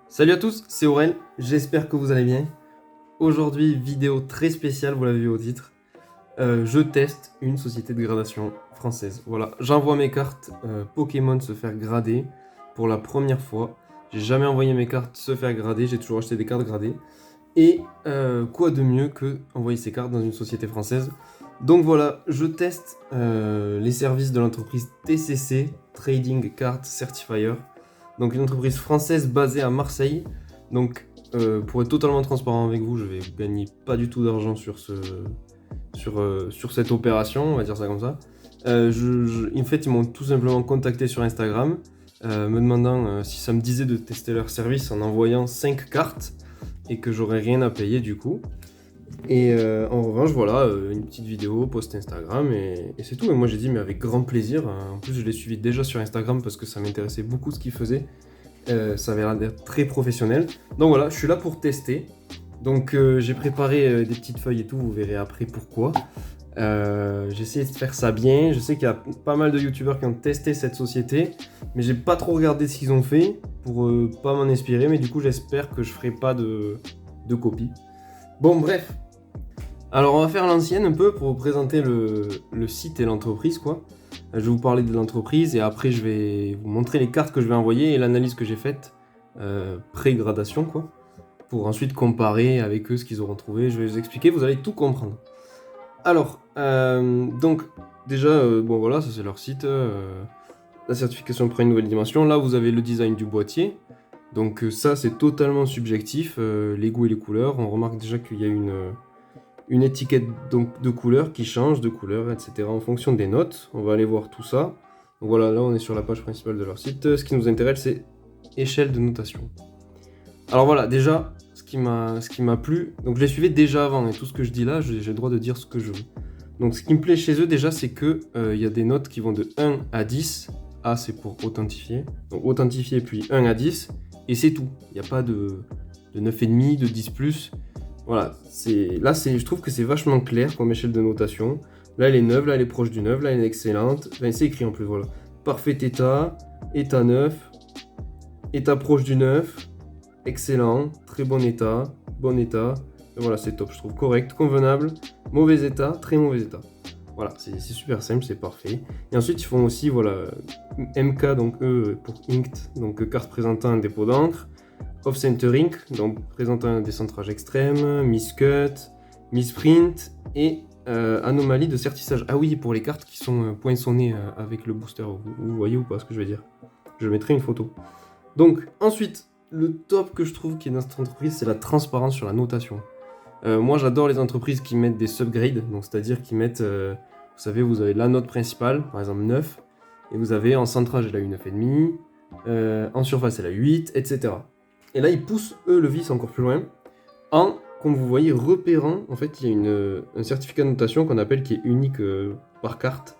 Salut à tous, c'est Aurel, j'espère que vous allez bien. Aujourd'hui, vidéo très spéciale, vous l'avez vu au titre. Je teste une société de gradation française. Voilà, j'envoie mes cartes Pokémon se faire grader pour la première fois. J'ai jamais envoyé mes cartes se faire grader, j'ai toujours acheté des cartes gradées. Et quoi de mieux que envoyer ces cartes dans une société française. Donc voilà, je teste les services de l'entreprise TCC, Trading Card Certifier. Donc une entreprise française basée à Marseille. Donc pour être totalement transparent avec vous, je vais gagner pas du tout d'argent sur cette opération, on va dire ça comme ça. En fait, ils m'ont tout simplement contacté sur Instagram, me demandant si ça me disait de tester leur service en envoyant 5 cartes et que j'aurais rien à payer du coup. Et en revanche, voilà, une petite vidéo, post Instagram et c'est tout. Et moi j'ai dit, mais avec grand plaisir. En plus, je l'ai suivi déjà sur Instagram parce que ça m'intéressait beaucoup ce qu'il faisait. Ça avait l'air d'être très professionnel. Donc voilà, je suis là pour tester. Donc j'ai préparé des petites feuilles et tout, vous verrez après pourquoi. J'ai essayé de faire ça bien. Je sais qu'il y a pas mal de youtubeurs qui ont testé cette société, mais j'ai pas trop regardé ce qu'ils ont fait pour pas m'en inspirer. Mais du coup, j'espère que je ferai pas de copie. Bon, bref. Alors, on va faire l'ancienne un peu pour vous présenter le site et l'entreprise, quoi. Je vais vous parler de l'entreprise et après, je vais vous montrer les cartes que je vais envoyer et l'analyse que j'ai faite pré-gradation, quoi. Pour ensuite comparer avec eux ce qu'ils auront trouvé. Je vais vous expliquer, vous allez tout comprendre. Alors, donc, déjà, bon voilà, ça c'est leur site. La certification prend une nouvelle dimension. Là, vous avez le design du boîtier. Donc ça, c'est totalement subjectif, les goûts et les couleurs. On remarque déjà qu'il y a une étiquette donc, de couleurs qui change de couleur, etc. en fonction des notes. On va aller voir tout ça. Donc voilà, là, on est sur la page principale de leur site. Ce qui nous intéresse, c'est échelle de notation. Alors voilà, déjà, ce qui m'a plu, donc je les suivais déjà avant, et tout ce que je dis là, j'ai le droit de dire ce que je veux. Donc ce qui me plaît chez eux déjà, c'est que y a des notes qui vont de 1 à 10. A, c'est pour authentifier. Donc authentifier, puis 1 à 10, et c'est tout. Il n'y a pas de 9,5, de 10+. Voilà, là, je trouve que c'est vachement clair comme échelle de notation. Là, elle est neuve, là, elle est proche du neuf, là, elle est excellente. Enfin, c'est écrit en plus, voilà. Parfait état, état neuf, état proche du neuf, excellent, très bon état. Et voilà, c'est top, je trouve correct, convenable, mauvais état, très mauvais état. Voilà, c'est super simple, c'est parfait. Et ensuite, ils font aussi, voilà, MK, donc E pour Inked, donc carte présentant un dépôt d'encre. Off-centering, donc présentant un décentrage extrême, miscut, misprint et anomalie de certissage. Ah oui, pour les cartes qui sont poinçonnées avec le booster, vous voyez ou pas ce que je veux dire? Je mettrai une photo. Donc, ensuite, le top que je trouve qui est dans cette entreprise, c'est la transparence sur la notation. Moi, j'adore les entreprises qui mettent des subgrades, donc c'est-à-dire qui mettent, vous savez, vous avez la note principale, par exemple 9, et vous avez en centrage, elle a eu 9,5, en surface, elle a 8, etc. Et là, ils poussent, eux, le vice encore plus loin, en, comme vous voyez, repérant, en fait, il y a un certificat de notation qu'on appelle qui est unique par carte.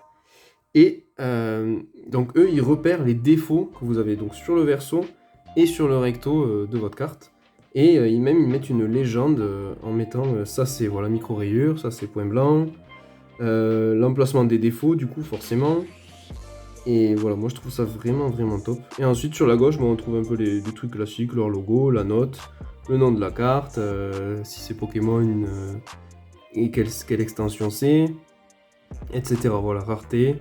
Et donc, eux, ils repèrent les défauts que vous avez donc sur le verso et sur le recto de votre carte. Et ils mettent une légende en mettant ça c'est voilà, micro-rayure, ça c'est point blanc, l'emplacement des défauts du coup forcément. Et voilà, moi je trouve ça vraiment vraiment top. Et ensuite sur la gauche, on trouve un peu les trucs classiques, leur logo, la note, le nom de la carte, si c'est Pokémon et quelle extension c'est, etc. Voilà, rareté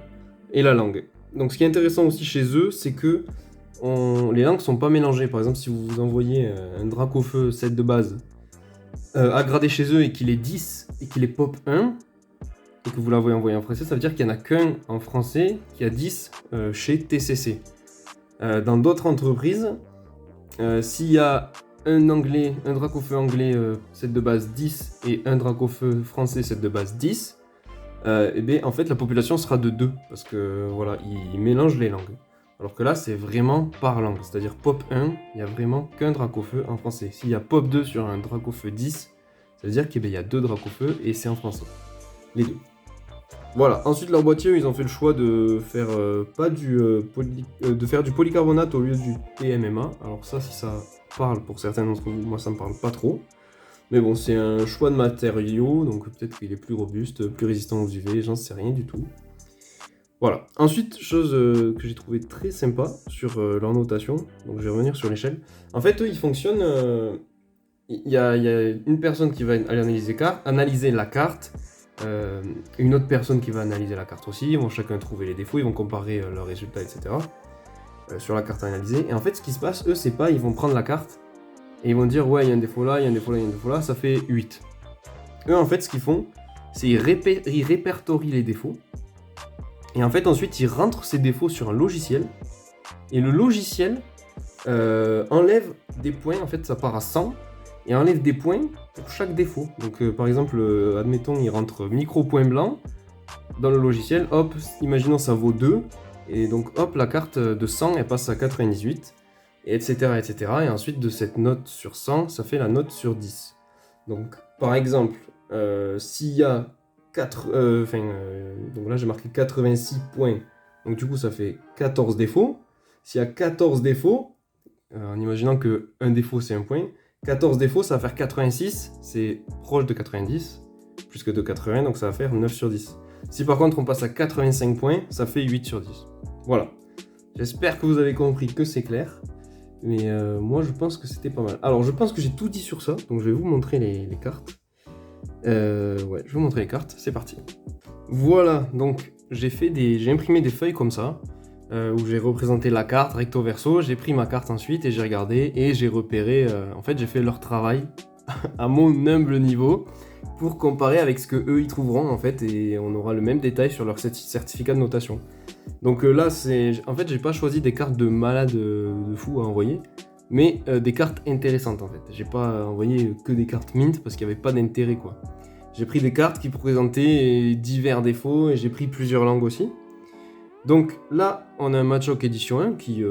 et la langue. Donc ce qui est intéressant aussi chez eux, c'est que les langues sont pas mélangées. Par exemple, si vous envoyez un Dracofeu 7 de base à grader chez eux et qu'il est 10 et qu'il est pop 1 et que vous l'avez envoyé en français, ça veut dire qu'il n'y en a qu'un en français qui a 10 chez TCC. Dans d'autres entreprises, s'il y a un Dracofeu anglais 7 de base 10 et un Dracofeu français 7 de base 10, et bien en fait la population sera de 2 parce que voilà, ils mélangent les langues. Alors que là, c'est vraiment par langue. C'est-à-dire Pop 1, il n'y a vraiment qu'un Dracofeu en français. S'il y a Pop 2 sur un Dracofeu 10, ça veut dire qu'il y a 2 Dracofeu et c'est en français. Les deux. Voilà. Ensuite, leur boîtier, ils ont fait le choix de faire de faire du polycarbonate au lieu du PMMA. Alors ça, si ça parle pour certains d'entre vous, moi ça me parle pas trop. Mais bon, c'est un choix de matériaux, donc peut-être qu'il est plus robuste, plus résistant aux UV, j'en sais rien du tout. Voilà. Ensuite, chose que j'ai trouvé très sympa sur leur notation, donc je vais revenir sur l'échelle. En fait, eux, ils fonctionnent. Il y a une personne qui va aller analyser la carte, une autre personne qui va analyser la carte aussi. Ils vont chacun trouver les défauts, ils vont comparer leurs résultats, etc. Sur la carte analysée. Et en fait, ce qui se passe, eux, c'est pas, ils vont prendre la carte et ils vont dire, ouais, il y a un défaut là, il y a un défaut là, il y a un défaut là, ça fait 8. Eux, en fait, ce qu'ils font, c'est ils répertorient les défauts. Et en fait, ensuite, ils rentrent ces défauts sur un logiciel. Et le logiciel enlève des points, en fait, ça part à 100. Et enlève des points pour chaque défaut. Donc, par exemple, admettons, il rentre micro point blanc dans le logiciel. Hop, imaginons ça vaut 2. Et donc, hop, la carte de 100, elle passe à 98. Et etc., etc. Et ensuite, de cette note sur 100, ça fait la note sur 10. Donc, par exemple, s'il y a 4... donc là, j'ai marqué 86 points. Donc, du coup, ça fait 14 défauts. S'il y a 14 défauts, en imaginant qu'un défaut, c'est un point, 14 défauts, ça va faire 86. C'est proche de 90, plus que de 80, donc ça va faire 9 sur 10. Si par contre, on passe à 85 points, ça fait 8 sur 10. Voilà. J'espère que vous avez compris que c'est clair. Mais moi, je pense que c'était pas mal. Alors, je pense que j'ai tout dit sur ça. Donc, je vais vous montrer les cartes. Ouais, je vais vous montrer les cartes. C'est parti. Voilà. Donc, j'ai imprimé des feuilles comme ça. Où j'ai représenté la carte recto verso. J'ai pris ma carte ensuite et j'ai regardé. Et j'ai repéré... en fait, j'ai fait leur travail à mon humble niveau. Pour comparer avec ce que eux ils trouveront en fait. Et on aura le même détail sur leur certificat de notation. Donc là, en fait, j'ai pas choisi des cartes de malade de fou à envoyer, mais des cartes intéressantes en fait. J'ai pas envoyé que des cartes mint parce qu'il n'y avait pas d'intérêt quoi. J'ai pris des cartes qui présentaient divers défauts et j'ai pris plusieurs langues aussi. Donc là, on a un Machoc édition 1 qui,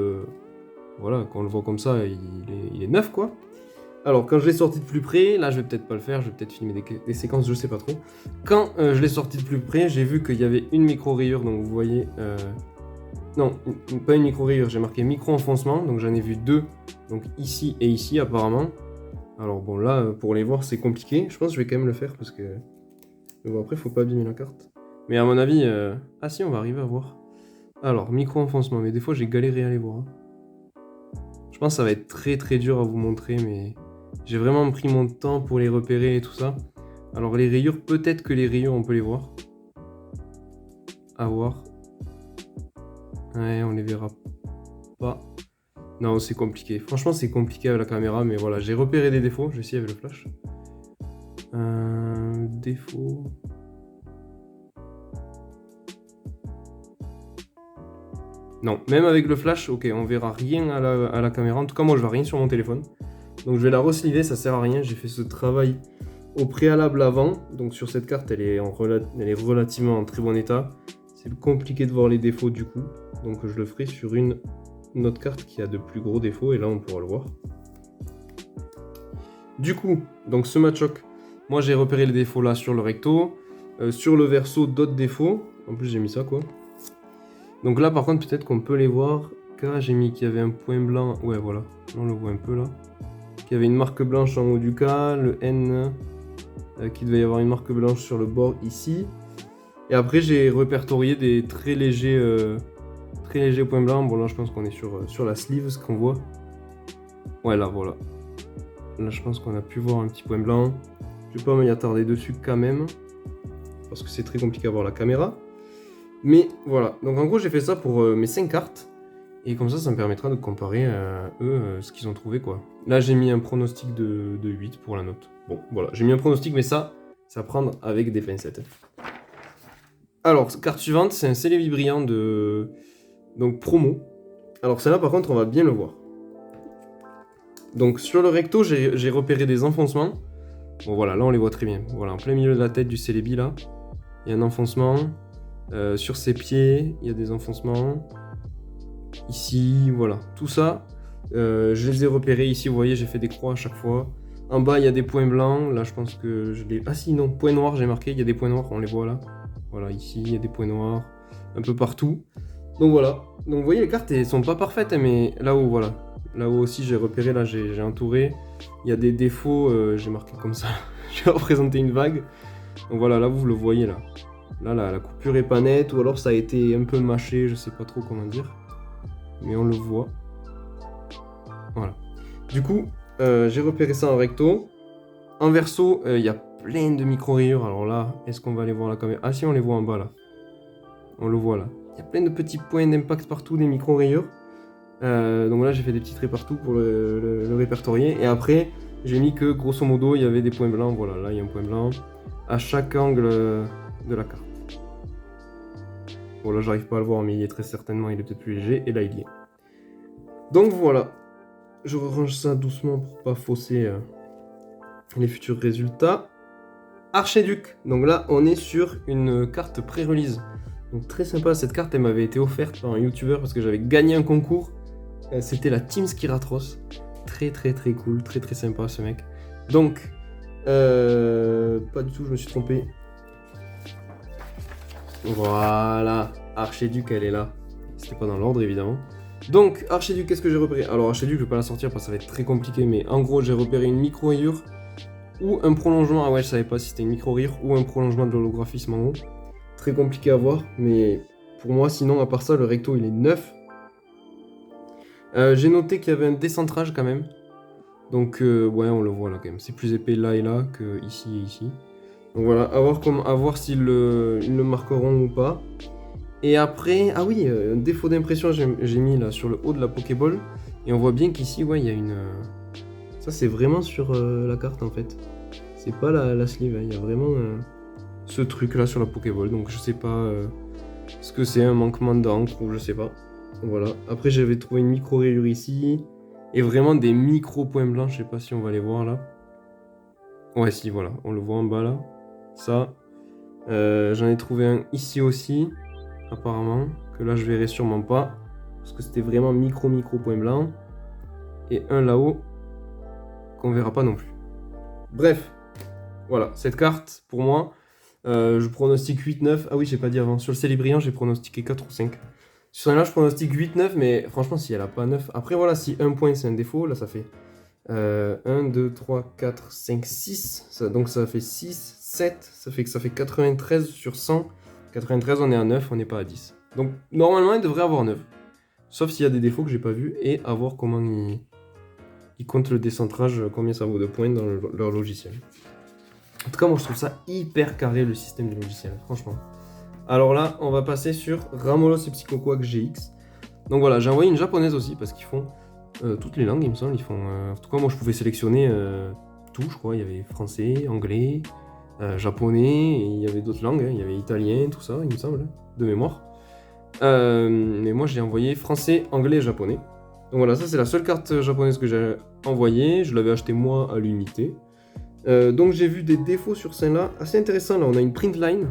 voilà, quand on le voit comme ça, il est neuf quoi. Alors, quand je l'ai sorti de plus près, là je vais peut-être pas le faire, je vais peut-être filmer des séquences, je sais pas trop. Quand je l'ai sorti de plus près, j'ai vu qu'il y avait une micro-rayure, donc vous voyez... Non, pas une micro-rayure, j'ai marqué micro-enfoncement, donc j'en ai vu deux, donc ici et ici apparemment. Alors bon, là, pour les voir, c'est compliqué. Je pense que je vais quand même le faire parce que... Mais bon, après, faut pas abîmer la carte. Mais à mon avis... Ah si, on va arriver à voir. Alors, micro-enfoncement, mais des fois j'ai galéré à les voir. Je pense que ça va être très très dur à vous montrer, mais... J'ai vraiment pris mon temps pour les repérer et tout ça. Alors les rayures, peut-être que les rayures on peut les voir. À voir. Ouais, on les verra pas. Non, c'est compliqué. Franchement, c'est compliqué avec la caméra, mais voilà, j'ai repéré des défauts. Je vais essayer avec le flash. Défaut. Non, même avec le flash, ok, on verra rien à la caméra. En tout cas, moi, je vois rien sur mon téléphone. Donc je vais la resliver, ça sert à rien. J'ai fait ce travail au préalable avant. Donc sur cette carte, elle est relativement en très bon état. C'est compliqué de voir les défauts du coup. Donc je le ferai sur une autre carte qui a de plus gros défauts. Et là, on pourra le voir. Du coup, donc ce Machoc, moi j'ai repéré les défauts là sur le recto. Sur le verso, d'autres défauts. En plus, j'ai mis ça quoi. Donc là, par contre, peut-être qu'on peut les voir. K, j'ai mis qu'il y avait un point blanc. Ouais, voilà. On le voit un peu là. Qu'il y avait une marque blanche en haut du K, le N, qu'il devait y avoir une marque blanche sur le bord ici. Et après j'ai répertorié des très légers points blancs. Bon là je pense qu'on est sur la sleeve, ce qu'on voit. Ouais là voilà. Là je pense qu'on a pu voir un petit point blanc. Je vais pas m'y attarder dessus quand même. Parce que c'est très compliqué à voir la caméra. Mais voilà, donc en gros j'ai fait ça pour mes 5 cartes. Et comme ça me permettra de comparer eux ce qu'ils ont trouvé quoi. Là j'ai mis un pronostic de 8 pour la note. Bon voilà, j'ai mis un pronostic mais ça à prendre avec des pincettes. Alors, carte suivante, c'est un Celebi brillant de... Donc promo. Alors celle-là par contre on va bien le voir. Donc sur le recto j'ai repéré des enfoncements. Bon voilà, là on les voit très bien. Voilà, en plein milieu de la tête du Celebi là. Il y a un enfoncement. Sur ses pieds, il y a des enfoncements. Ici, voilà, tout ça, je les ai repérés. Ici, vous voyez, j'ai fait des croix à chaque fois. En bas, il y a des points blancs. Là, je pense que je les... Ah si, non, points noirs, j'ai marqué. Il y a des points noirs, on les voit là. Voilà, ici, il y a des points noirs. Un peu partout. Donc voilà. Donc vous voyez, les cartes, elles sont pas parfaites, mais là-haut, voilà. Là-haut aussi, j'ai repéré, là, j'ai entouré. Il y a des défauts, j'ai marqué comme ça. Je vais représenter une vague. Donc voilà, là, vous le voyez, là. Là, la coupure est pas nette, ou alors ça a été un peu mâché, je sais pas trop comment dire. Mais on le voit. Voilà. Du coup, j'ai repéré ça en recto. En verso, il y a plein de micro-rayures. Alors là, est-ce qu'on va les voir la caméra? Ah si, on les voit en bas là. On le voit là. Il y a plein de petits points d'impact partout, des micro-rayures. Donc là, j'ai fait des petits traits partout pour le répertorier. Et après, j'ai mis que grosso modo, il y avait des points blancs. Voilà, là, il y a un point blanc à chaque angle de la carte. Bon, là, j'arrive pas à le voir, mais il est très certainement, il est peut-être plus léger. Et là, il y est. Donc voilà. Je range ça doucement pour pas fausser les futurs résultats. Archiduc. Donc là, on est sur une carte pré-release. Donc très sympa, cette carte, elle m'avait été offerte par un youtubeur parce que j'avais gagné un concours. C'était la Team Skiratros. Très très très cool, très très sympa ce mec. Donc, pas du tout, je me suis trompé. Voilà, Archiduc, elle est là. C'était pas dans l'ordre évidemment. Donc, Archiduc, qu'est-ce que j'ai repéré? Alors, Archiduc, je vais pas la sortir parce que ça va être très compliqué, mais en gros, j'ai repéré une micro-rayure ou un prolongement. Ah ouais, je savais pas si c'était une micro-rayure ou un prolongement de l'holographisme en haut. Très compliqué à voir, mais pour moi, sinon, à part ça, le recto, il est neuf. J'ai noté qu'il y avait un décentrage quand même. Donc, ouais, on le voit là quand même. C'est plus épais là et là que ici et ici. Donc voilà, à voir s'ils le marqueront ou pas. Et après, ah oui, un défaut d'impression, j'ai mis là sur le haut de la Pokéball. Et on voit bien qu'ici, ouais, il y a une. Ça, c'est vraiment sur la carte en fait. C'est pas la sleeve, hein. Il y a vraiment ce truc là sur la Pokéball. Donc, je sais pas ce que c'est, un manquement d'encre ou je sais pas. Voilà. Après, j'avais trouvé une micro-rayure ici. Et vraiment des micro-points blancs. Je sais pas si on va les voir là. Ouais, si, voilà. On le voit en bas là. Ça. J'en ai trouvé un ici aussi. Apparemment. Que là, je verrai sûrement pas. Parce que c'était vraiment micro point blanc. Et un là-haut. Qu'on verra pas non plus. Bref. Voilà. Cette carte, pour moi. Je pronostique 8-9. Ah oui, j'ai pas dit avant. Sur le Célébriant, j'ai pronostiqué 4 ou 5. Sur celle-là, je pronostique 8-9, mais franchement, si elle a pas 9. Après, voilà, si un point c'est un défaut, là ça fait 1, 2, 3, 4, 5, 6. Donc ça fait 6, 7. Ça fait que ça fait 93 sur 100. 93, on est à 9, on n'est pas à 10. Donc normalement, il devrait avoir 9. Sauf s'il y a des défauts que j'ai pas vus et à voir comment ils comptent le décentrage, combien ça vaut de points dans leur logiciel. En tout cas, moi je trouve ça hyper carré le système du logiciel, franchement. Alors là, on va passer sur Ramolos et Psychoquack GX. Donc voilà, j'ai envoyé une japonaise aussi parce qu'ils font toutes les langues, il me semble. Ils font, en tout cas, moi je pouvais sélectionner tout, je crois. Il y avait français, anglais, japonais, et il y avait d'autres langues. Hein. Il y avait italien, tout ça, il me semble, de mémoire. Mais moi j'ai envoyé français, anglais et japonais. Donc voilà, ça c'est la seule carte japonaise que j'ai envoyée. Je l'avais acheté moi à l'unité. Donc j'ai vu des défauts sur celle-là assez intéressants. Là, on a une print line.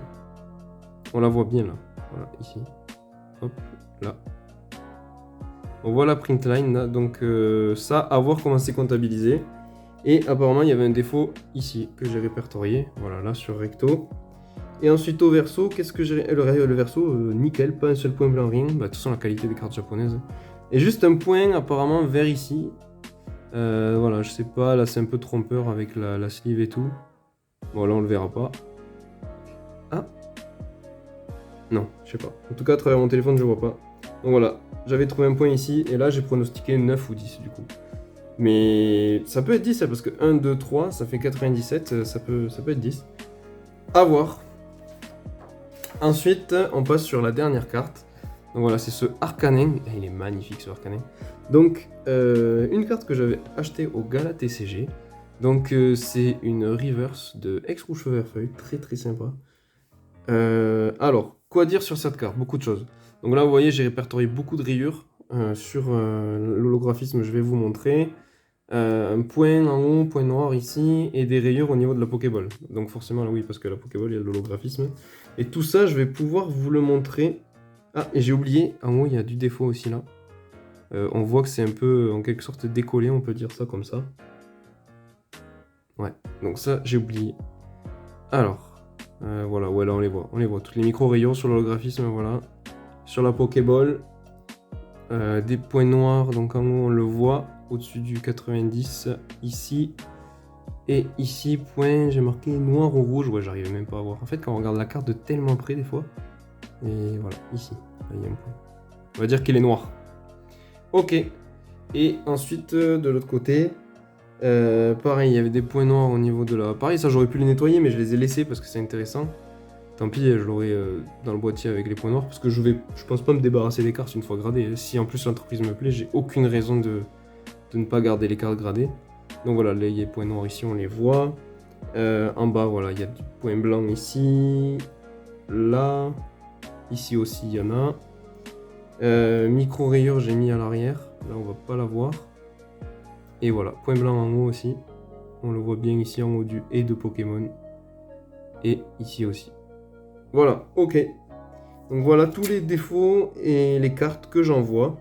On la voit bien là, voilà, ici. Hop, là. On voit la print line là, donc ça, à voir comment c'est comptabilisé. Et apparemment, il y avait un défaut ici que j'ai répertorié, voilà, là sur recto. Et ensuite au verso, qu'est-ce que j'ai. Le verso, nickel, pas un seul point blanc, rien. Bah, de toute façon, la qualité des cartes japonaises. Et juste un point apparemment vert ici. Voilà, je sais pas, là c'est un peu trompeur avec la sleeve et tout. Bon, là on le verra pas. Ah! Non, je sais pas. En tout cas, à travers mon téléphone, je vois pas. Donc voilà, j'avais trouvé un point ici, et là, j'ai pronostiqué 9 ou 10 du coup. Mais ça peut être 10, parce que 1, 2, 3, ça fait 97, ça peut être 10. À voir. Ensuite, on passe sur la dernière carte. Donc voilà, c'est ce Arcanen. Il est magnifique ce Arcanen. Donc, une carte que j'avais achetée au Gala TCG. Donc, c'est une reverse de Ex-Rouge Feu Vert Feuille, très très sympa. Alors, quoi dire sur cette carte? Beaucoup de choses. Donc là, vous voyez, j'ai répertorié beaucoup de rayures sur l'holographisme, je vais vous montrer. Un point en haut, point noir ici, et des rayures au niveau de la Pokéball. Donc forcément, là oui, parce que la Pokéball, il y a de l'holographisme. Et tout ça, je vais pouvoir vous le montrer. Ah, et j'ai oublié, en haut, il y a du défaut aussi là. On voit que c'est un peu, en quelque sorte, décollé, on peut dire ça comme ça. Ouais, donc ça, j'ai oublié. Alors... voilà, ouais, là on les voit, toutes les micro-rayons sur l'holographisme, voilà. Sur la Pokéball, des points noirs, donc en haut on le voit, au-dessus du 90, ici. Et ici, point, j'ai marqué noir ou rouge. Ouais, j'arrivais même pas à voir. En fait, quand on regarde la carte de tellement près, des fois. Et voilà, ici, là, il y a un point. On va dire qu'il est noir. Ok. Et ensuite, de l'autre côté, pareil, il y avait des points noirs au niveau de la... Pareil, ça, j'aurais pu les nettoyer, mais je les ai laissés parce que c'est intéressant. Tant pis, je l'aurai dans le boîtier avec les points noirs, parce que je pense pas me débarrasser des cartes une fois gradées. Si en plus l'entreprise me plaît, j'ai aucune raison de ne pas garder les cartes gradées. Donc voilà, les points noirs ici, on les voit. En bas, voilà, il y a du point blanc ici. Là. Ici aussi, il y en a. Micro-rayure, j'ai mis à l'arrière. Là, on va pas la voir. Et voilà, point blanc en haut aussi. On le voit bien ici en haut du et de Pokémon. Et ici aussi. Voilà, ok. Donc voilà tous les défauts et les cartes que j'envoie.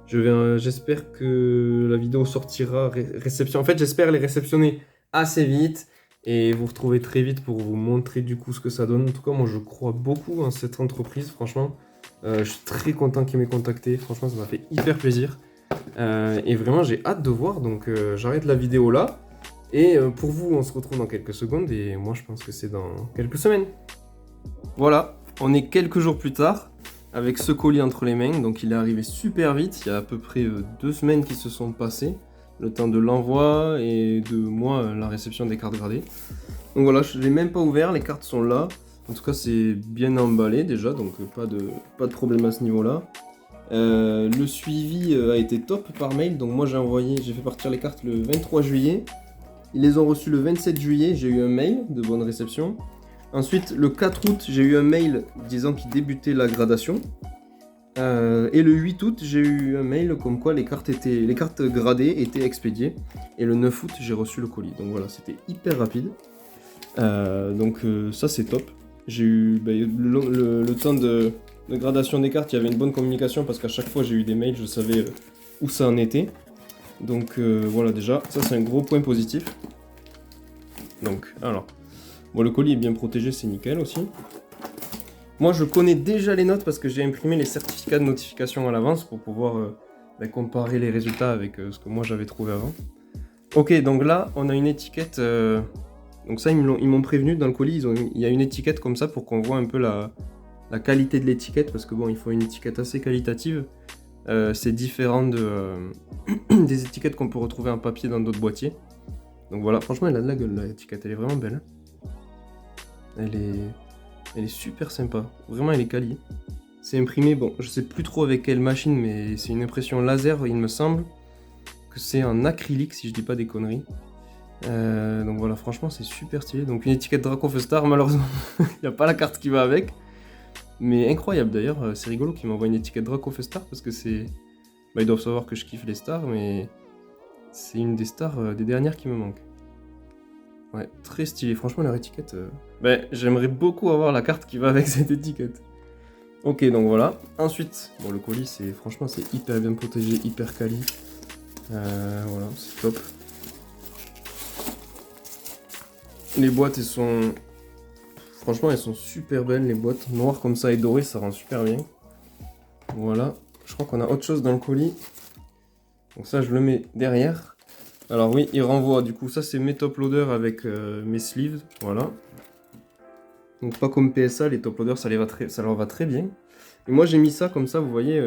J'espère que la vidéo sortira réception. En fait, j'espère les réceptionner assez vite et vous retrouver très vite pour vous montrer du coup ce que ça donne. En tout cas, moi, je crois beaucoup en cette entreprise, franchement. Je suis très content qu'ils m'aient contacté. Franchement, ça m'a fait hyper plaisir. Et vraiment, j'ai hâte de voir. Donc, j'arrête la vidéo là. Et pour vous, on se retrouve dans quelques secondes. Et moi, je pense que c'est dans quelques semaines. Voilà, on est quelques jours plus tard avec ce colis entre les mains, donc il est arrivé super vite, il y a à peu près 2 semaines qui se sont passées, le temps de l'envoi et de moi la réception des cartes gradées. Donc voilà, je ne l'ai même pas ouvert, les cartes sont là, en tout cas c'est bien emballé déjà, donc pas de problème à ce niveau-là. Le suivi a été top par mail, donc moi j'ai fait partir les cartes le 23 juillet, ils les ont reçues le 27 juillet, j'ai eu un mail de bonne réception. Ensuite, le 4 août, j'ai eu un mail disant qu'il débutait la gradation. Et le 8 août, j'ai eu un mail comme quoi les cartes gradées étaient expédiées. Et le 9 août, j'ai reçu le colis. Donc voilà, c'était hyper rapide. Donc ça, c'est top. J'ai eu le temps de gradation des cartes, il y avait une bonne communication parce qu'à chaque fois, j'ai eu des mails, je savais où ça en était. Donc voilà, déjà, ça, c'est un gros point positif. Donc, alors... Bon, le colis est bien protégé, c'est nickel aussi. Moi, je connais déjà les notes parce que j'ai imprimé les certificats de notification à l'avance pour pouvoir comparer les résultats avec ce que moi j'avais trouvé avant. Ok, donc là, on a une étiquette. Donc ça, ils m'ont prévenu dans le colis, il y a une étiquette comme ça pour qu'on voit un peu la qualité de l'étiquette parce que bon, il faut une étiquette assez qualitative. C'est différent des étiquettes qu'on peut retrouver en papier dans d'autres boîtiers. Donc voilà, franchement, elle a de la gueule, l'étiquette, elle est vraiment belle. Elle est super sympa. Vraiment, elle est quali. C'est imprimé, bon, je sais plus trop avec quelle machine, mais c'est une impression laser, il me semble. Que c'est en acrylique, si je dis pas des conneries. Donc voilà, franchement, c'est super stylé. Donc une étiquette Dracofeu-Star, malheureusement, il n'y a pas la carte qui va avec. Mais incroyable d'ailleurs, c'est rigolo qu'ils m'envoient une étiquette Dracofeu-Star parce que c'est... Bah, ils doivent savoir que je kiffe les stars, mais c'est une des stars des dernières qui me manque. Ouais, très stylé. Franchement, leur étiquette... j'aimerais beaucoup avoir la carte qui va avec cette étiquette. Ok, donc voilà. Ensuite, bon, le colis, franchement, c'est hyper bien protégé, hyper quali. Voilà, c'est top. Les boîtes, elles sont... Franchement, elles sont super belles, les boîtes. Noires comme ça et dorées, ça rend super bien. Voilà. Je crois qu'on a autre chose dans le colis. Donc ça, je le mets derrière. Alors oui, il renvoie, du coup, ça c'est mes top loaders avec mes sleeves, voilà. Donc pas comme PSA, les top loaders, ça leur va très bien. Et moi j'ai mis ça comme ça, vous voyez,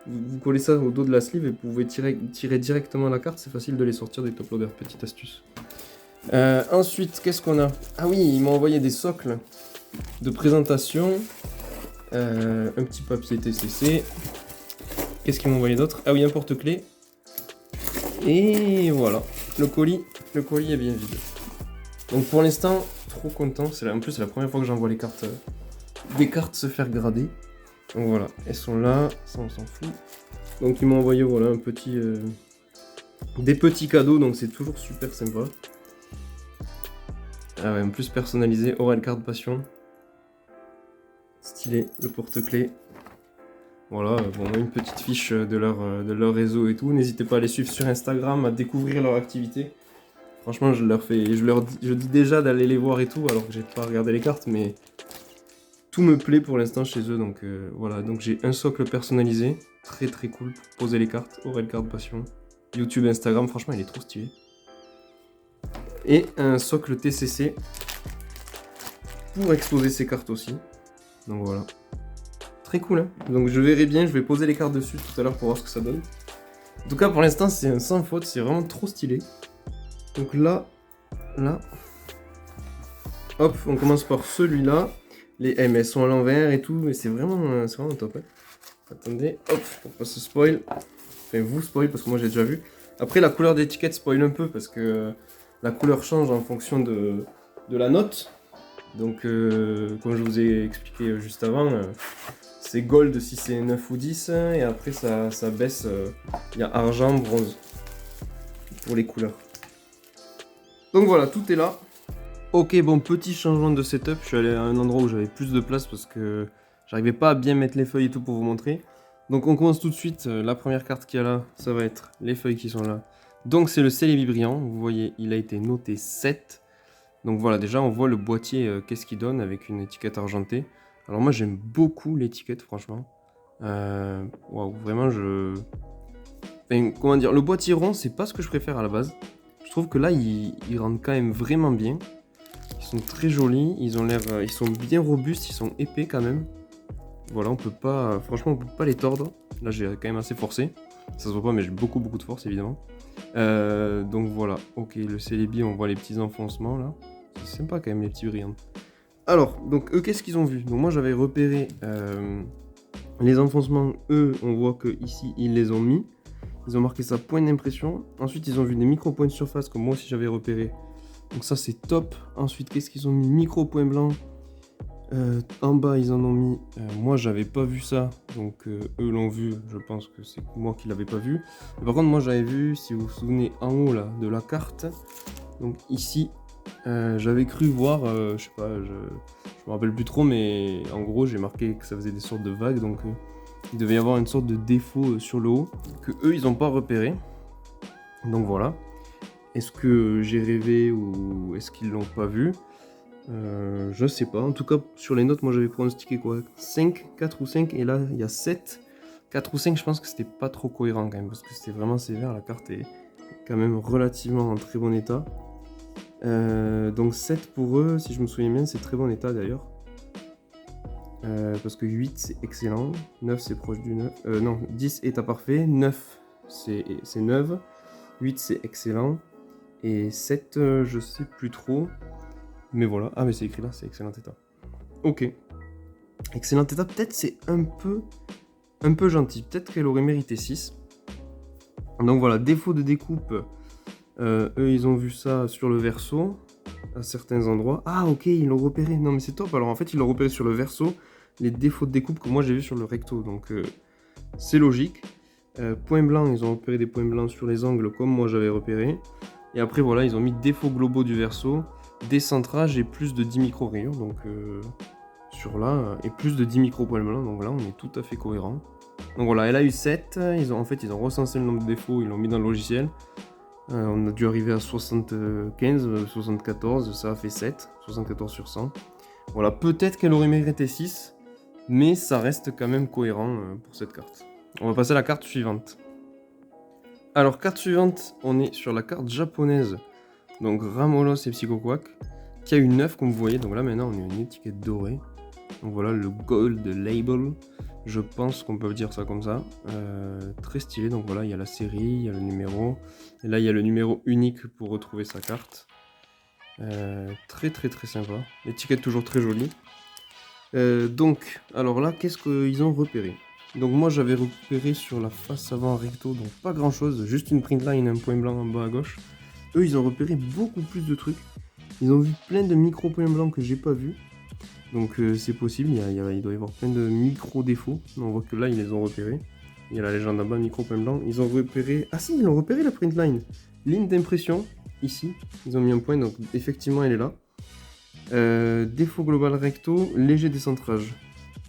vous collez ça au dos de la sleeve et vous pouvez tirer directement la carte, c'est facile de les sortir des top loaders, petite astuce. Ensuite, qu'est-ce qu'on a? Ah oui, ils m'ont envoyé des socles de présentation, un petit papier TCC. Qu'est-ce qu'ils m'ont envoyé d'autre? Ah oui, un porte-clés. Et voilà, le colis est bien vide. Donc pour l'instant, trop content. En plus, c'est la première fois que j'envoie des cartes se faire grader. Donc voilà, elles sont là, ça on s'en fout. Donc ils m'ont envoyé voilà des petits cadeaux, donc c'est toujours super sympa. Ah ouais, en plus personnalisé, Aurel Card Passion. Stylé, le porte-clés. Voilà, bon, une petite fiche de leur réseau et tout. N'hésitez pas à les suivre sur Instagram, à découvrir leur activité. Franchement, je dis déjà d'aller les voir et tout, alors que j'ai pas regardé les cartes, mais tout me plaît pour l'instant chez eux. Donc voilà, donc j'ai un socle personnalisé, très très cool pour poser les cartes. Aurel Card Passion, YouTube, Instagram, franchement, il est trop stylé. Et un socle TCC pour exposer ces cartes aussi. Donc voilà. Très cool, hein. Donc je verrai bien, je vais poser les cartes dessus tout à l'heure pour voir ce que ça donne. En tout cas, pour l'instant, c'est un sans faute, c'est vraiment trop stylé. Donc là, hop, on commence par celui-là. Les MS sont à l'envers et tout, mais c'est vraiment top. Hein. Attendez, hop, pour pas se spoil. Enfin, vous spoil parce que moi j'ai déjà vu. Après, la couleur d'étiquette spoil un peu parce que la couleur change en fonction de la note. Donc, comme je vous ai expliqué juste avant, c'est gold si c'est 9 ou 10, et après ça baisse. Il y a argent, bronze pour les couleurs. Donc voilà, tout est là. Ok, bon, petit changement de setup. Je suis allé à un endroit où j'avais plus de place parce que j'arrivais pas à bien mettre les feuilles et tout pour vous montrer. Donc on commence tout de suite. La première carte qu'il y a là, ça va être les feuilles qui sont là. Donc c'est le Celebi brillant. Vous voyez, il a été noté 7. Donc voilà, déjà on voit le boîtier, qu'est-ce qu'il donne avec une étiquette argentée. Alors moi j'aime beaucoup l'étiquette, franchement. Waouh, vraiment Enfin, comment dire, le boîtier rond, c'est pas ce que je préfère à la base. Je trouve que là, ils rendent quand même vraiment bien. Ils sont très jolis, ils sont bien robustes, ils sont épais quand même. Voilà, on peut pas, franchement, on peut pas les tordre. Là, j'ai quand même assez forcé. Ça se voit pas, mais j'ai beaucoup de force, évidemment. Donc voilà, ok, le Celebi, on voit les petits enfoncements là. C'est sympa quand même, les petits brillants. Alors, donc eux, qu'est-ce qu'ils ont vu? Donc moi, j'avais repéré les enfoncements. Eux, on voit que ici, ils les ont mis. Ils ont marqué ça point d'impression. Ensuite, ils ont vu des micro-points de surface, comme moi aussi j'avais repéré. Donc ça, c'est top. Ensuite, qu'est-ce qu'ils ont mis? Micro-points blancs. En bas, ils en ont mis. Moi, j'avais pas vu ça. Donc, eux l'ont vu. Je pense que c'est moi qui l'avais pas vu. Mais par contre, moi, j'avais vu, si vous vous souvenez, en haut là, de la carte. Donc, ici, j'avais cru voir. Je sais pas, je me rappelle plus trop. Mais en gros, j'ai marqué que ça faisait des sortes de vagues. Donc, il devait y avoir une sorte de défaut sur le haut. Que eux, ils n'ont pas repéré. Donc, voilà. Est-ce que j'ai rêvé ou est-ce qu'ils l'ont pas vu? Je sais pas. En tout cas, sur les notes, moi j'avais pronostiqué quoi? 5, 4 ou 5, et là il y a 7. 4 ou 5, je pense que c'était pas trop cohérent quand même, parce que c'était vraiment sévère. La carte est quand même relativement en très bon état. Donc 7 pour eux, si je me souviens bien, c'est très bon état d'ailleurs. Parce que 8 c'est excellent, 9 c'est proche du 9. Non, 10 état parfait, 9 c'est 9, 8 c'est excellent. Et 7, je sais plus trop. Mais voilà. Ah, mais c'est écrit là, c'est excellent état. Ok. Excellent état, peut-être c'est un peu gentil. Peut-être qu'elle aurait mérité 6. Donc voilà, défaut de découpe. Eux, ils ont vu ça sur le verso, à certains endroits. Ah, ok, ils l'ont repéré. Non, mais c'est top. Alors en fait, ils l'ont repéré sur le verso, les défauts de découpe que moi j'ai vu sur le recto. Donc c'est logique. Points blancs, ils ont repéré des points blancs sur les angles comme moi j'avais repéré. Et après voilà, ils ont mis défauts globaux du verso, décentrage et plus de 10 micro-rayures, donc sur là, et plus de 10 micro-points blancs, donc là on est tout à fait cohérent. Donc voilà, elle a eu 7, ils ont recensé le nombre de défauts, ils l'ont mis dans le logiciel. On a dû arriver à 75, 74, ça a fait 7, 74 sur 100. Voilà, peut-être qu'elle aurait mérité 6, mais ça reste quand même cohérent pour cette carte. On va passer à la carte suivante. Alors, carte suivante, on est sur la carte japonaise, donc Ramolos et Psychoquack, qui a une 9 comme vous voyez. Donc là maintenant on a une étiquette dorée. Donc voilà le Gold Label, je pense qu'on peut dire ça comme ça. Très stylé, donc voilà, il y a la série, il y a le numéro. Et là il y a le numéro unique pour retrouver sa carte. Très sympa. L'étiquette toujours très jolie. Donc, alors là, qu'est-ce qu'ils ont repéré? Donc moi j'avais repéré sur la face avant recto, donc pas grand chose, juste une print line, un point blanc en bas à gauche. Eux ils ont repéré beaucoup plus de trucs. Ils ont vu plein de micro points blancs que j'ai pas vu. Donc c'est possible, il doit y avoir plein de micro défauts. On voit que là ils les ont repérés. Il y a la légende en bas, micro point blanc. Ils ont repéré. Ah si, ils ont repéré la print line. Ligne d'impression, ici. Ils ont mis un point, donc effectivement elle est là. Défaut global recto, léger décentrage.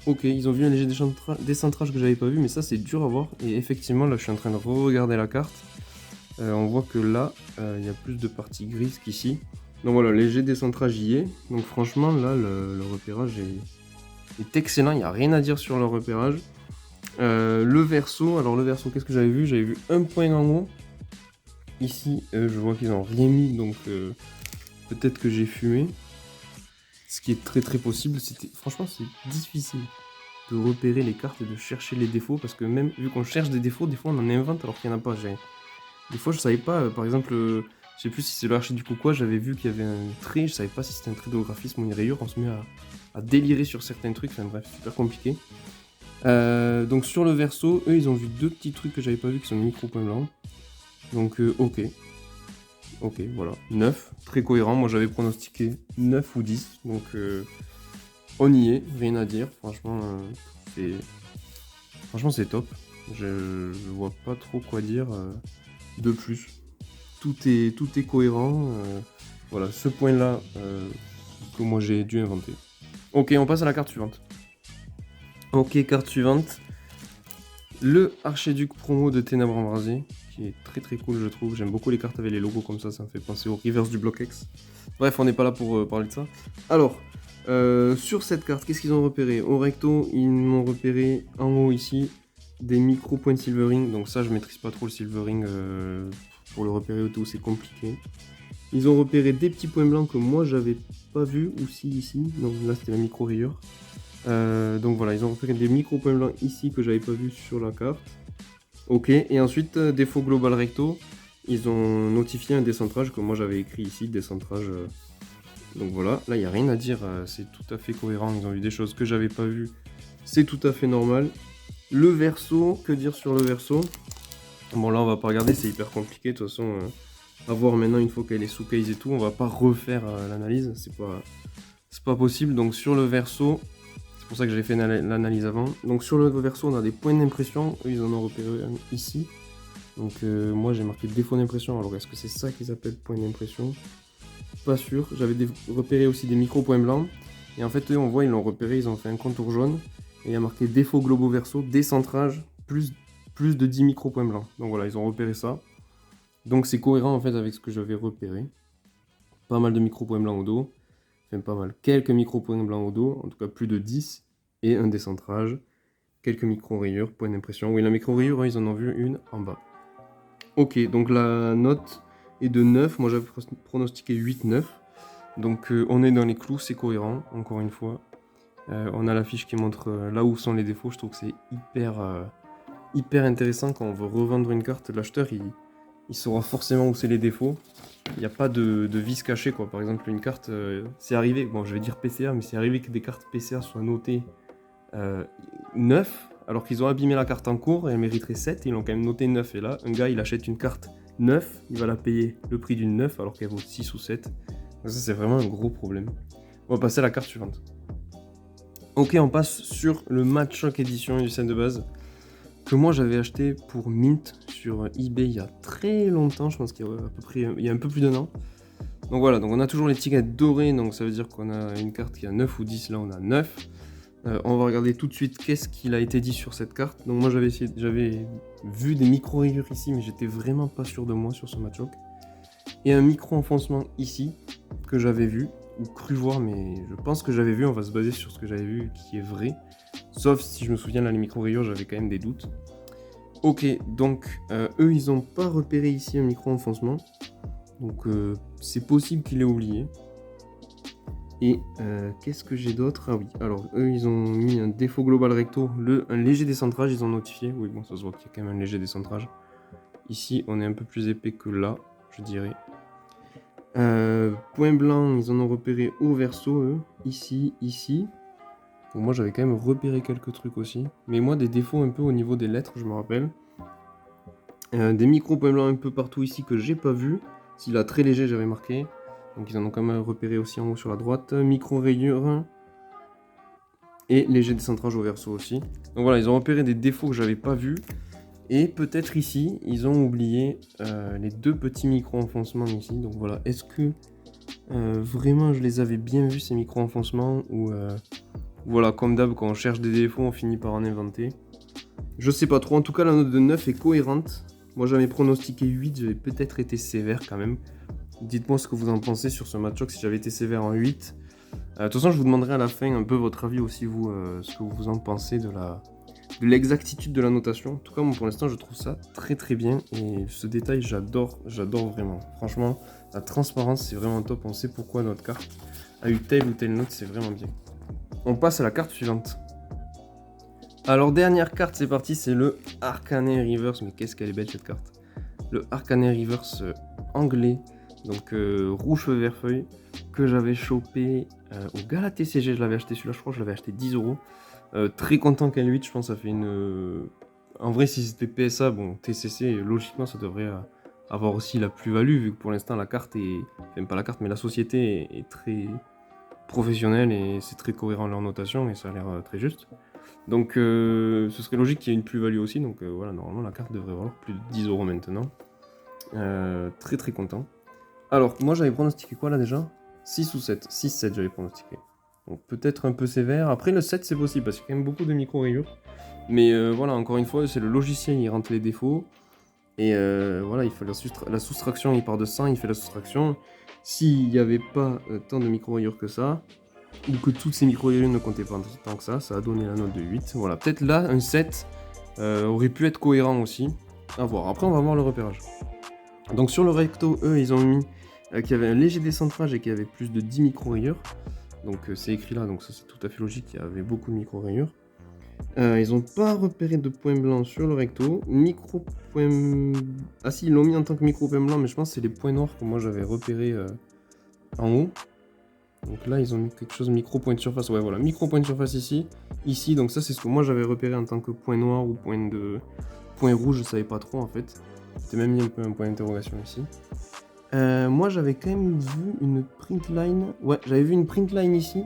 Ok, ils ont vu un léger décentrage que j'avais pas vu, mais ça c'est dur à voir. Et effectivement, là je suis en train de regarder la carte. On voit que là, il y a plus de parties grises qu'ici. Donc voilà, léger décentrage y est. Donc franchement, là, le repérage est excellent. Il n'y a rien à dire sur le repérage. Le verso, alors le verso, qu'est-ce que j'avais vu? J'avais vu un point en haut. Ici, je vois qu'ils n'ont rien mis, donc peut-être que j'ai fumé. Ce qui est très très possible. Franchement, c'est difficile de repérer les cartes et de chercher les défauts. Parce que même vu qu'on cherche des défauts, des fois on en invente alors qu'il n'y en a pas. Des fois je savais pas, par exemple, je sais plus si c'est le archiduc ou quoi, j'avais vu qu'il y avait un trait, je savais pas si c'était un trait de graphisme ou une rayure, on se met à délirer sur certains trucs, enfin bref, super compliqué. Donc sur le verso, eux ils ont vu deux petits trucs que j'avais pas vu qui sont micro points blancs. Donc ok, voilà, 9, très cohérent, moi j'avais pronostiqué 9 ou 10, donc on y est, rien à dire, franchement c'est top, je vois pas trop quoi dire de plus. Tout est cohérent, voilà, ce point là que moi j'ai dû inventer. Ok, on passe à la carte suivante. Ok, carte suivante, le Archiduc promo de Ténèbres Embrasées, qui est très très cool je trouve, j'aime beaucoup les cartes avec les logos comme ça me fait penser au reverse du bloc X. Bref, on n'est pas là pour parler de ça. Alors, sur cette carte, qu'est-ce qu'ils ont repéré? Au recto, ils m'ont repéré en haut ici, des micro points de silvering, donc ça je maîtrise pas trop le silvering, pour le repérer au tout c'est compliqué. Ils ont repéré des petits points blancs que moi j'avais pas vu, aussi ici, donc là c'était la micro rayure. Donc voilà, ils ont repéré des micro points blancs ici que j'avais pas vu sur la carte. Ok, et ensuite, défaut global recto, ils ont notifié un décentrage que moi j'avais écrit ici, décentrage. Donc voilà, là il n'y a rien à dire, c'est tout à fait cohérent, ils ont vu des choses que j'avais pas vues, c'est tout à fait normal. Le verso, que dire sur le verso? Bon là on va pas regarder, c'est hyper compliqué, de toute façon, à voir maintenant une fois qu'elle est sous case et tout, on va pas refaire l'analyse, c'est pas possible. Donc sur le verso, c'est pour ça que j'avais fait l'analyse avant. Donc sur le verso, on a des points d'impression. Eux, ils en ont repéré un ici. Donc moi, j'ai marqué défaut d'impression. Alors est-ce que c'est ça qu'ils appellent point d'impression? Pas sûr. J'avais repéré aussi des micro points blancs. Et en fait, eux, on voit, ils l'ont repéré. Ils ont fait un contour jaune. Et il y a marqué défaut globaux verso, décentrage, plus de 10 micro points blancs. Donc voilà, ils ont repéré ça. Donc c'est cohérent en fait avec ce que j'avais repéré. Pas mal de micro points blancs au dos. Enfin, pas mal. Quelques micro-points blancs au dos, en tout cas plus de 10, et un décentrage. Quelques micro-rayures, points d'impression. Oui, la micro-rayure, ils en ont vu une en bas. Ok, donc la note est de 9. Moi, j'avais pronostiqué 8-9. Donc, on est dans les clous, c'est cohérent, encore une fois. On a la fiche qui montre là où sont les défauts. Je trouve que c'est hyper intéressant quand on veut revendre une carte. L'acheteur, il saura forcément où c'est les défauts. Il n'y a pas de vis caché quoi. Par exemple, une carte, c'est arrivé, bon je vais dire PCA, mais c'est arrivé que des cartes PCA soient notées 9, alors qu'ils ont abîmé la carte en cours et elle mériterait 7, ils l'ont quand même noté 9. Et là, un gars il achète une carte 9, il va la payer le prix d'une 9 alors qu'elle vaut 6 ou 7. Donc ça c'est vraiment un gros problème. On va passer à la carte suivante. Ok, on passe sur le Matchok édition du set de base, que moi j'avais acheté pour Mint sur eBay il y a très longtemps, je pense qu'il y a à peu près il y a un peu plus d'1 an. Donc voilà, donc on a toujours l'étiquette dorée, donc ça veut dire qu'on a une carte qui a 9 ou 10, là on a 9. On va regarder tout de suite qu'est-ce qu'il a été dit sur cette carte. Donc moi j'avais vu des micro-rayures ici, mais j'étais vraiment pas sûr de moi sur ce Matchok. Et un micro-enfoncement ici, que j'avais vu, ou cru voir, mais je pense que j'avais vu, on va se baser sur ce que j'avais vu qui est vrai. Sauf si je me souviens, là les micro-rayures, j'avais quand même des doutes. Ok, donc eux ils ont pas repéré ici un micro-enfoncement. Donc c'est possible qu'il ait oublié. Et qu'est-ce que j'ai d'autre? Ah oui, alors eux ils ont mis un défaut global recto, un léger décentrage, ils ont notifié. Oui bon, ça se voit qu'il y a quand même un léger décentrage. Ici on est un peu plus épais que là, je dirais. Point blanc, ils en ont repéré au verso eux, ici. Donc moi j'avais quand même repéré quelques trucs aussi. Mais moi des défauts un peu au niveau des lettres, je me rappelle. Des micro points blancs un peu partout ici que j'ai pas vu. S'il a très léger j'avais marqué. Donc ils en ont quand même repéré aussi en haut sur la droite. Micro rayure. Et léger décentrage au verso aussi. Donc voilà, ils ont repéré des défauts que j'avais pas vus. Et peut-être ici, ils ont oublié les deux petits micro-enfoncements ici. Donc voilà, est-ce que vraiment je les avais bien vus ces micro-enfoncements ou voilà, comme d'hab, quand on cherche des défauts, on finit par en inventer. Je sais pas trop, en tout cas la note de 9 est cohérente. Moi j'avais pronostiqué 8, j'avais peut-être été sévère quand même. Dites-moi ce que vous en pensez sur ce Matchok, si j'avais été sévère en 8. De toute façon, je vous demanderai à la fin un peu votre avis aussi, vous, ce que vous en pensez de de l'exactitude de la notation. En tout cas, moi, pour l'instant, je trouve ça très très bien. Et ce détail, j'adore vraiment. Franchement, la transparence, c'est vraiment top. On sait pourquoi notre carte a eu telle ou telle note, c'est vraiment bien. On passe à la carte suivante. Alors, dernière carte, c'est parti, c'est le Arcanine Reverse. Mais qu'est-ce qu'elle est belle cette carte. Le Arcanine Reverse anglais, donc rouge feu vert feuille, que j'avais chopé au Gala TCG. Je l'avais acheté celui-là, je crois que je l'avais acheté 10€. Très content qu'elle 8, je pense que ça fait une... En vrai, si c'était PSA, bon, TCC, logiquement, ça devrait avoir aussi la plus-value, vu que pour l'instant, la carte est... Enfin, pas la carte, mais la société est très professionnelle et c'est très cohérent leur notation et ça a l'air très juste. Donc, ce serait logique qu'il y ait une plus-value aussi. Donc, voilà, normalement, la carte devrait valoir plus de 10€ maintenant. Très très content. Alors, moi, j'avais pronostiqué quoi là déjà ? 6 ou 7 6-7, j'avais pronostiqué. Donc peut-être un peu sévère. Après le 7 c'est possible parce qu'il y a quand même beaucoup de micro-rayures. Mais voilà, encore une fois, c'est le logiciel, il rentre les défauts. Et voilà, il fait la soustraction, il part de 100, il fait la soustraction. S'il n'y avait pas tant de micro-rayures que ça, ou que toutes ces micro-rayures ne comptaient pas tant que ça a donné la note de 8. Voilà, peut-être là, un 7 aurait pu être cohérent aussi. À voir. Après, on va voir le repérage. Donc sur le recto, eux, ils ont mis qu'il y avait un léger décentrage et qu'il y avait plus de 10 micro-rayures. Donc c'est écrit là, donc ça c'est tout à fait logique, il y avait beaucoup de micro-rayures. Ils n'ont pas repéré de points blancs sur le recto. Ah si, ils l'ont mis en tant que micro-points blancs, mais je pense que c'est les points noirs que moi j'avais repérés en haut. Donc là, ils ont mis quelque chose micro-point de surface. Ouais, voilà, micro-point de surface ici. Ici, donc ça c'est ce que moi j'avais repéré en tant que point noir ou point rouge, je savais pas trop en fait. J'ai même mis un peu un point d'interrogation ici. Moi j'avais quand même vu une print line. Ouais, j'avais vu une print line ici.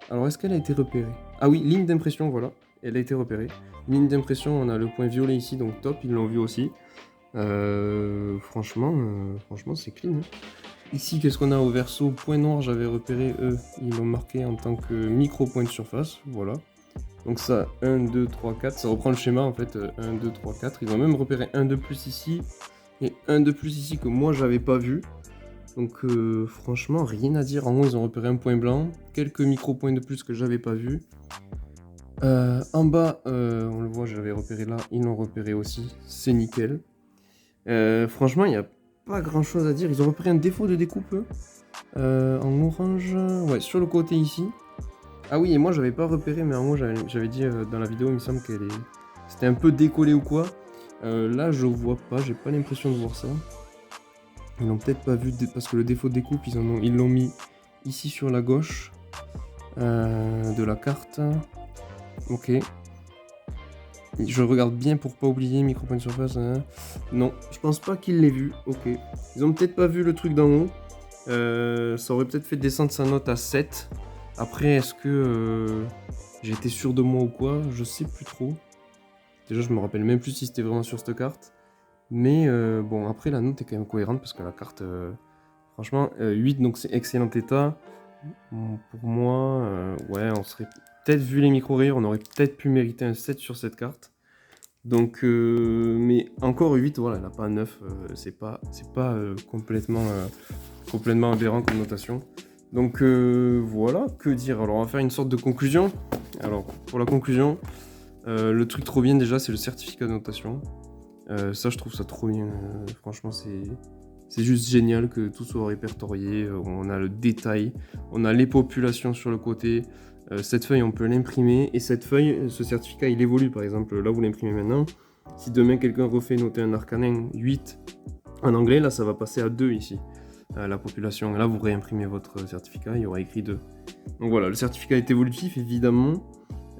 Alors est-ce qu'elle a été repérée ? Ah oui, ligne d'impression, voilà. Elle a été repérée. Ligne d'impression, on a le point violet ici, donc top, ils l'ont vu aussi. Franchement, c'est clean. Hein. Ici, qu'est-ce qu'on a au verso ? Point noir, j'avais repéré, eux, ils l'ont marqué en tant que micro point de surface, voilà. Donc ça, 1, 2, 3, 4, ça reprend le schéma en fait, 1, 2, 3, 4. Ils ont même repéré un de plus ici, et un de plus ici que moi j'avais pas vu. Donc franchement, rien à dire. En gros, ils ont repéré un point blanc, quelques micro-points de plus que j'avais pas vu. En bas, on le voit, j'avais repéré là, ils l'ont repéré aussi, c'est nickel. Franchement, il n'y a pas grand chose à dire. Ils ont repéré un défaut de découpe en orange, ouais, sur le côté ici. Ah oui, et moi j'avais pas repéré, mais en gros j'avais dit dans la vidéo, il me semble c'était un peu décollé ou quoi. Là, je vois pas, j'ai pas l'impression de voir ça. Ils l'ont peut-être pas vu parce que le défaut de découpe, ils l'ont mis ici sur la gauche de la carte. Ok. Je regarde bien pour pas oublier micro-point de surface. Hein. Non, je pense pas qu'ils l'aient vu. Ok. Ils ont peut-être pas vu le truc d'en haut. Ça aurait peut-être fait descendre sa note à 7. Après, est-ce que j'ai été sûr de moi ou quoi ? Je sais plus trop. Déjà, je me rappelle même plus si c'était vraiment sur cette carte. Mais bon, après, la note est quand même cohérente parce que la carte, franchement, 8, donc c'est excellent état. Pour moi, ouais, on serait peut-être vu les micro-rayures, on aurait peut-être pu mériter un 7 sur cette carte. Donc, mais encore 8, voilà, elle n'a pas un 9, c'est pas complètement aberrant comme notation. Donc voilà, que dire ? Alors on va faire une sorte de conclusion. Alors pour la conclusion, le truc trop bien déjà, c'est le certificat de notation. Ça, je trouve ça trop bien. Franchement, c'est juste génial que tout soit répertorié. On a le détail, on a les populations sur le côté. Cette feuille, on peut l'imprimer. Et cette feuille, ce certificat, il évolue. Par exemple, là, vous l'imprimez maintenant. Si demain, quelqu'un refait noter un Arcanin 8 en anglais, là, ça va passer à 2 ici. La population. Là, vous réimprimez votre certificat, il y aura écrit 2. Donc voilà, le certificat est évolutif, évidemment.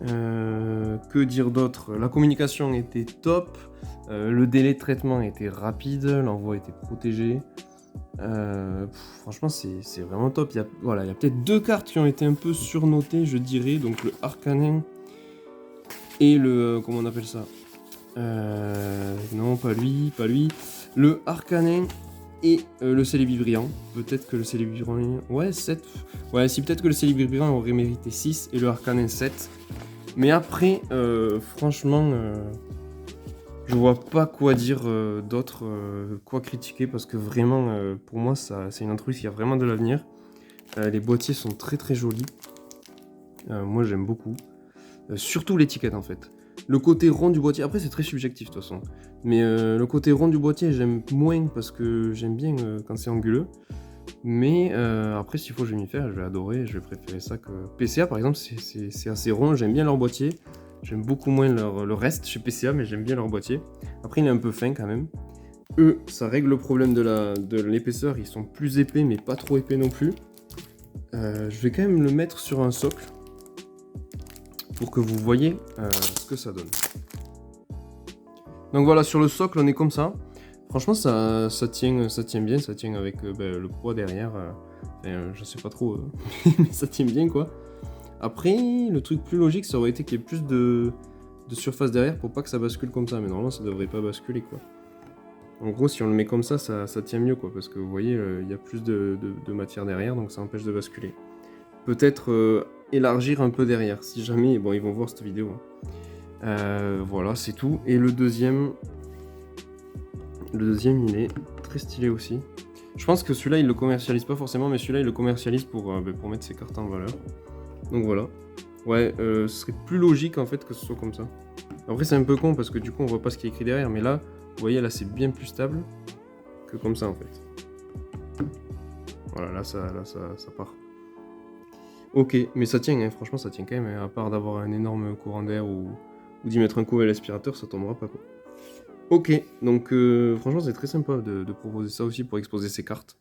Que dire d'autre ? La communication était top. Le délai de traitement était rapide, l'envoi était protégé. Franchement, c'est vraiment top. Il y a peut-être 2 cartes qui ont été un peu surnotées, je dirais. Donc le Arcanin et le... comment on appelle ça ? Non, pas lui. Le Arcanin et le Célébribrant. Peut-être que le Célébribrant... Ouais, 7. Ouais, si peut-être que le Célébribrant aurait mérité 6 et le Arcanin 7. Mais après, franchement... je vois pas quoi dire d'autre, quoi critiquer, parce que vraiment, pour moi, c'est une entreprise qui a vraiment de l'avenir. Les boîtiers sont très très jolis. Moi, j'aime beaucoup. Surtout l'étiquette, en fait. Le côté rond du boîtier, après c'est très subjectif de toute façon, mais le côté rond du boîtier j'aime moins parce que j'aime bien quand c'est anguleux. Mais après, s'il faut, je vais m'y faire, je vais adorer, je vais préférer ça que PCA par exemple, c'est assez rond, j'aime bien leur boîtier. J'aime beaucoup moins le reste chez PCA, mais j'aime bien leur boîtier. Après, il est un peu fin quand même. Eux, ça règle le problème de l'épaisseur, ils sont plus épais, mais pas trop épais non plus. Je vais quand même le mettre sur un socle pour que vous voyez ce que ça donne. Donc voilà, sur le socle, on est comme ça. Franchement, ça tient bien, ça tient avec le poids derrière. Je sais pas trop, mais ça tient bien quoi. Après, le truc plus logique, ça aurait été qu'il y ait plus de surface derrière pour pas que ça bascule comme ça. Mais normalement, ça devrait pas basculer quoi. En gros, si on le met comme ça tient mieux quoi. Parce que vous voyez, il y a plus de matière derrière, donc ça empêche de basculer. Peut-être élargir un peu derrière, si jamais, bon, ils vont voir cette vidéo. Voilà, c'est tout. Et le deuxième, il est très stylé aussi. Je pense que celui-là, il le commercialise pas forcément, mais celui-là, il le commercialise pour mettre ses cartes en valeur. Donc voilà. Ouais, ce serait plus logique en fait que ce soit comme ça. Après, c'est un peu con parce que du coup, on voit pas ce qui est écrit derrière, mais là, vous voyez, là, c'est bien plus stable que comme ça en fait. Voilà, là, ça part. Ok, mais ça tient, hein, franchement, ça tient quand même. À part d'avoir un énorme courant d'air ou d'y mettre un coup à l'aspirateur, ça tombera pas quoi. Ok, donc franchement c'est très sympa de proposer ça aussi pour exposer ses cartes.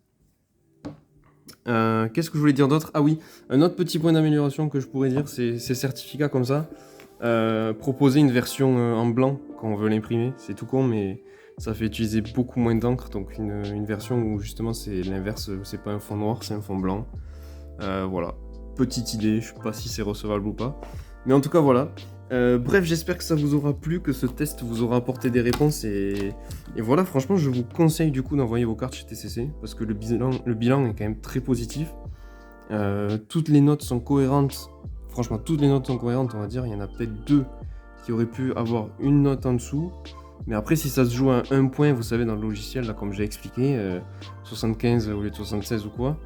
Qu'est-ce que je voulais dire d'autre? Ah oui, un autre petit point d'amélioration que je pourrais dire, c'est ces certificats comme ça. Proposer une version en blanc quand on veut l'imprimer, c'est tout con mais ça fait utiliser beaucoup moins d'encre, donc une version où justement c'est l'inverse, c'est pas un fond noir, c'est un fond blanc. Voilà, petite idée, je sais pas si c'est recevable ou pas. Mais en tout cas voilà. Bref, j'espère que ça vous aura plu, que ce test vous aura apporté des réponses et voilà, franchement, je vous conseille du coup d'envoyer vos cartes chez TCC parce que le bilan est quand même très positif. Toutes les notes sont cohérentes, franchement, toutes les notes sont cohérentes, on va dire. Il y en a peut-être 2 qui auraient pu avoir une note en dessous, mais après, si ça se joue à 1 point, vous savez, dans le logiciel, là, comme j'ai expliqué, 75 au lieu de 76 ou quoi,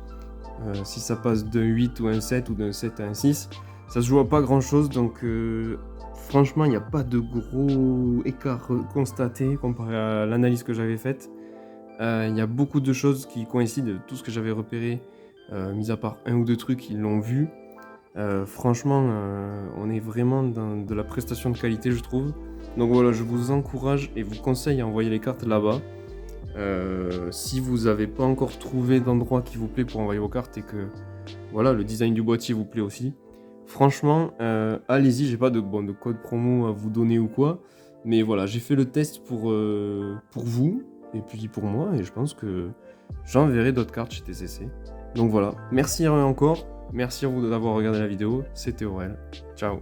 si ça passe d'un 8 ou un 7 ou d'un 7 à un 6, ça se joue à pas grand chose, donc franchement, il n'y a pas de gros écart constaté comparé à l'analyse que j'avais faite. Il y a beaucoup de choses qui coïncident, tout ce que j'avais repéré, mis à part 1 ou 2 trucs, ils l'ont vu. Franchement, on est vraiment dans de la prestation de qualité, je trouve. Donc voilà, je vous encourage et vous conseille à envoyer les cartes là-bas. Si vous n'avez pas encore trouvé d'endroit qui vous plaît pour envoyer vos cartes et que voilà, le design du boîtier vous plaît aussi, franchement, allez-y, j'ai pas de code promo à vous donner ou quoi, mais voilà, j'ai fait le test pour vous, et puis pour moi, et je pense que j'enverrai d'autres cartes chez TCC. Donc voilà, merci encore, merci à vous d'avoir regardé la vidéo, c'était Aurel, ciao.